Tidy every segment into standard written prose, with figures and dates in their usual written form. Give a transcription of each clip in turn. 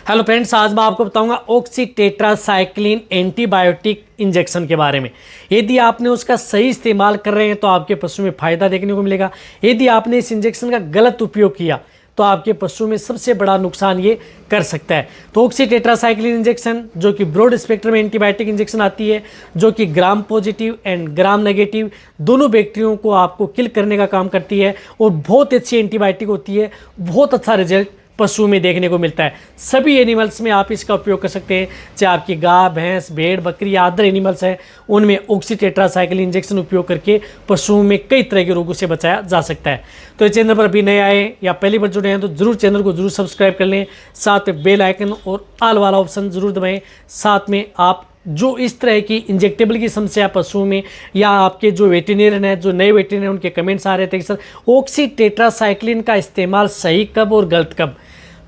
Hello friends, आज मैं आपको बताऊंगा ऑक्सीटेट्रासाइक्लिन एंटीबायोटिक इंजेक्शन के बारे में। यदि आपने उसका सही इस्तेमाल कर रहे हैं तो आपके पशु में फ़ायदा देखने को मिलेगा। यदि आपने इस इंजेक्शन का गलत उपयोग किया तो आपके पशु में सबसे बड़ा नुकसान ये कर सकता है। तो ऑक्सीटेट्रासाइक्लिन इंजेक्शन जो कि ब्रॉड स्पेक्ट्रम एंटीबायोटिक इंजेक्शन आती है, जो कि gram positive and gram negative दोनों बैक्टीरियों को आपको किल करने का काम करती है और बहुत अच्छी एंटीबायोटिक होती है। बहुत अच्छा रिजल्ट पशु में देखने को मिलता है। सभी एनिमल्स में आप इसका उपयोग कर सकते हैं, चाहे आपकी गाय, भैंस, भेड़, बकरी या अदर एनिमल्स हैं, उनमें ऑक्सीटेट्रासाइक्लिन इंजेक्शन उपयोग करके पशुओं में कई तरह के रोगों से बचाया जा सकता है। तो इस चैनल पर अभी नए आए या पहली बार जुड़े हैं तो जरूर चैनल को जरूर सब्सक्राइब कर लें, साथ में बेल आइकन और ऑल वाला ऑप्शन जरूर दबाएं। साथ में आप जो इस तरह की इंजेक्टेबल की समस्या पशुओं में या आपके जो वेटेरिनेरियन है, जो नए वेटेरिनेरियन उनके कमेंट्स आ रहे थे कि सर ऑक्सीटेट्रासाइक्लिन का इस्तेमाल सही कब और गलत कब,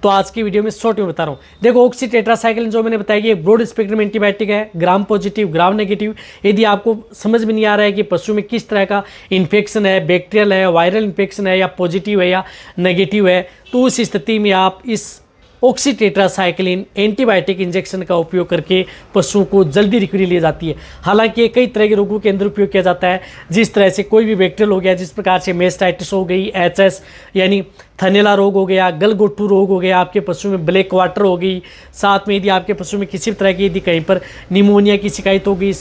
तो आज की वीडियो में शॉर्ट में बता रहा हूँ। देखो, ऑक्सीटेट्रासाइक्लिन जो मैंने बताया कि एक ब्रॉड स्पेक्ट्रम एंटीबायोटिक है, ग्राम पॉजिटिव ग्राम नेगेटिव। यदि आपको समझ में नहीं आ रहा है कि पशु में किस तरह का इन्फेक्शन है, बैक्टीरियल है, वायरल इन्फेक्शन है या पॉजिटिव है या नेगेटिव है, तो उस स्थिति में आप इस ऑक्सीटेट्रासाइक्लिन एंटीबायोटिक इंजेक्शन का उपयोग करके पशुओं को जल्दी रिकवरी ली जाती है। हालांकि ये कई तरह के रोगों के अंदर उपयोग किया जाता है। जिस तरह से कोई भी बैक्टीरियल हो गया, जिस प्रकार से मेस्टाइटिस हो गई, एचएस यानी थनेला रोग हो गया, गलगोटू रोग हो गया, आपके पशु में ब्लैक वाटर हो गई, साथ में यदि आपके पशु में किसी भी तरह की यदि कहीं पर निमोनिया की शिकायत हो गई,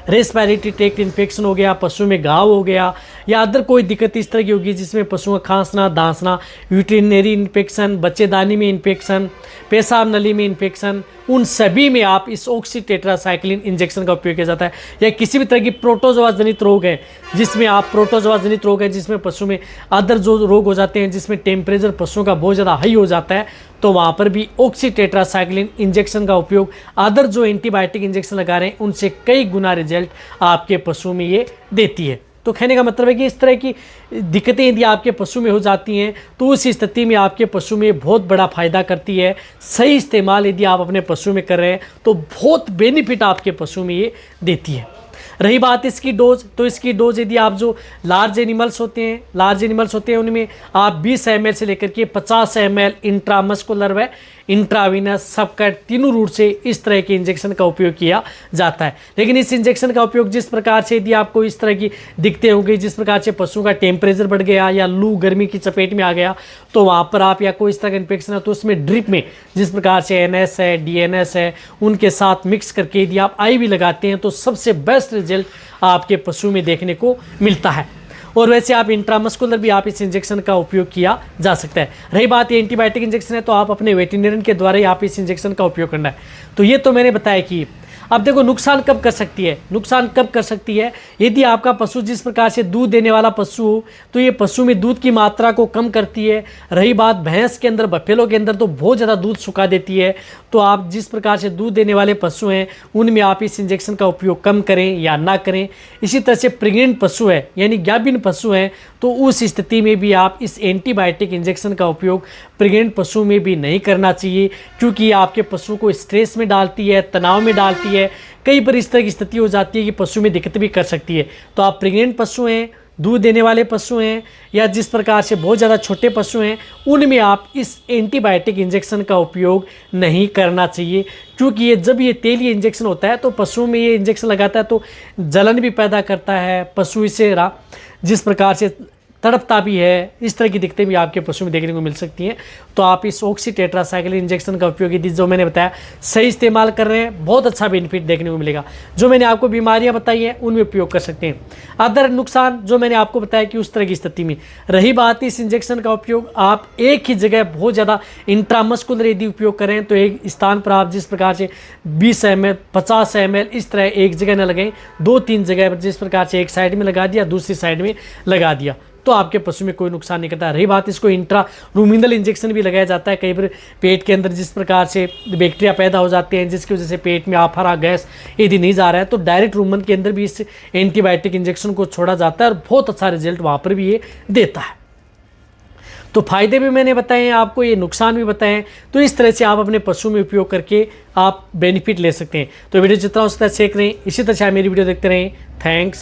रेस्पिरेटरी ट्रैक्ट इन्फेक्शन हो गया, पशु में घाव हो गया या अदर कोई दिक्कत इस तरह की होगी जिसमें पशुओं का खांसना, दांसना, यूट्रिनरी इन्फेक्शन, बच्चेदानी में इन्फेक्शन, पेशाब नली में इन्फेक्शन, उन सभी में आप इस ऑक्सीटेट्रासाइक्लिन इंजेक्शन का उपयोग किया जाता है। या किसी भी तरह की प्रोटोजोआ जनित रोग है जिसमें आप प्रोटोजोआ जनित रोग है जिसमें पशु में अदर जो रोग हो जाते हैं, जिसमें टेम्परेचर पशुओं का बहुत ज़्यादा हाई हो जाता है, तो वहाँ पर भी ऑक्सीटेट्रासाइक्लिन इंजेक्शन का उपयोग अदर जो एंटीबायोटिक इंजेक्शन लगा रहे हैं उनसे कई गुना रिजल्ट आपके पशु में ये देती है। तो कहने का मतलब है कि इस तरह की दिक्कतें यदि आपके पशु में हो जाती हैं तो उस स्थिति में आपके पशु में बहुत बड़ा फ़ायदा करती है। सही इस्तेमाल यदि आप अपने पशु में कर रहे हैं तो बहुत बेनिफिट आपके पशु में ये देती है। रही बात इसकी डोज, तो इसकी डोज यदि आप जो लार्ज एनिमल्स होते हैं उनमें आप 20 ml से लेकर के 50 ml इंट्रामस्कुलर व इंट्रावीनस सबकट तीनों रूट से इस तरह के इंजेक्शन का उपयोग किया जाता है। लेकिन इस इंजेक्शन का उपयोग जिस प्रकार से यदि आपको इस तरह की दिक्कतें हो गई, जिस प्रकार से पशु का टेम्परेचर बढ़ गया या लू गर्मी की चपेट में आ गया, तो वहाँ पर आप या कोई इस तरह का इन्फेक्शन है तो उसमें ड्रिप में जिस प्रकार से NS है, DNS है, उनके साथ मिक्स करके यदि आप IV लगाते हैं तो सबसे बेस्ट रिजल्ट आपके पशु में देखने को मिलता है। और वैसे आप इंट्रामस्कुलर भी आप इस इंजेक्शन का उपयोग किया जा सकता है। रही बात ये एंटीबायोटिक इंजेक्शन है तो आप अपने वेटेरिनेरियन के द्वारा ही आप इस इंजेक्शन का उपयोग करना है। तो ये तो मैंने बताया कि अब देखो नुकसान कब कर सकती है, यदि आपका पशु जिस प्रकार से दूध देने वाला पशु हो तो ये पशु में दूध की मात्रा को कम करती है। रही बात भैंस के अंदर, बफेलो के अंदर तो बहुत ज़्यादा दूध सुखा देती है। तो आप जिस प्रकार से दूध देने वाले पशु हैं उनमें आप इस इंजेक्शन का उपयोग कम करें या ना करें। इसी तरह से प्रेग्नेंट पशु है यानी गाभिन पशु हैं तो उस स्थिति में भी आप इस एंटीबायोटिक इंजेक्शन का उपयोग प्रेग्नेंट पशु में भी नहीं करना चाहिए, क्योंकि ये आपके पशु को स्ट्रेस में डालती है, तनाव में डालती है। कई बार इस तरह की स्थिति हो जाती है कि पशु में दिक्कत भी कर सकती है। तो आप प्रेग्नेंट पशु हैं, दूध देने वाले पशु हैं या जिस प्रकार से बहुत ज़्यादा छोटे पशु हैं, उनमें आप इस एंटीबायोटिक इंजेक्शन का उपयोग नहीं करना चाहिए, क्योंकि ये जब ये तेलीय इंजेक्शन होता है तो पशु में ये इंजेक्शन लगाता है तो जलन भी पैदा करता है, पशु इसे जिस प्रकार से तड़पता भी है। इस तरह की दिक्कतें भी आपके पशु में देखने को मिल सकती हैं। तो आप इस ऑक्सीटेट्रासाइक्लिन इंजेक्शन का उपयोग यदि जो मैंने बताया सही इस्तेमाल कर रहे हैं, बहुत अच्छा बेनिफिट देखने को मिलेगा। जो मैंने आपको बीमारियां बताई हैं उनमें उपयोग कर सकते हैं। अदर नुकसान जो मैंने आपको बताया कि उस तरह की स्थिति में रही बात, इस इंजेक्शन का उपयोग आप एक ही जगह बहुत ज़्यादा इंट्रामस्कुलर यदि उपयोग करें तो एक स्थान पर आप जिस प्रकार से 20 ml 50 ml इस तरह एक जगह न लगाएं, 2-3 जगह पर जिस प्रकार से एक साइड में लगा दिया, दूसरी साइड में लगा दिया, तो आपके पशु में कोई नुकसान नहीं करता। रही बात, इसको इंट्रा रूमिनल इंजेक्शन भी लगाया जाता है। कई बार पेट के अंदर जिस प्रकार से बैक्टीरिया पैदा हो जाते हैं जिसकी वजह से पेट में आफरा गैस यदि नहीं जा रहा है तो डायरेक्ट रूमन के अंदर भी इस एंटीबायोटिक इंजेक्शन को छोड़ा जाता है और बहुत अच्छा रिजल्ट वहाँ पर भी ये देता है। तो फायदे भी मैंने बताए हैं आपको, ये नुकसान भी बताए हैं। तो इस तरह से आप अपने पशु में उपयोग करके आप बेनिफिट ले सकते हैं। तो वीडियो जितना हो सकता है शेयर करें, इसी तरह से आप मेरी वीडियो देखते रहें। थैंक्स।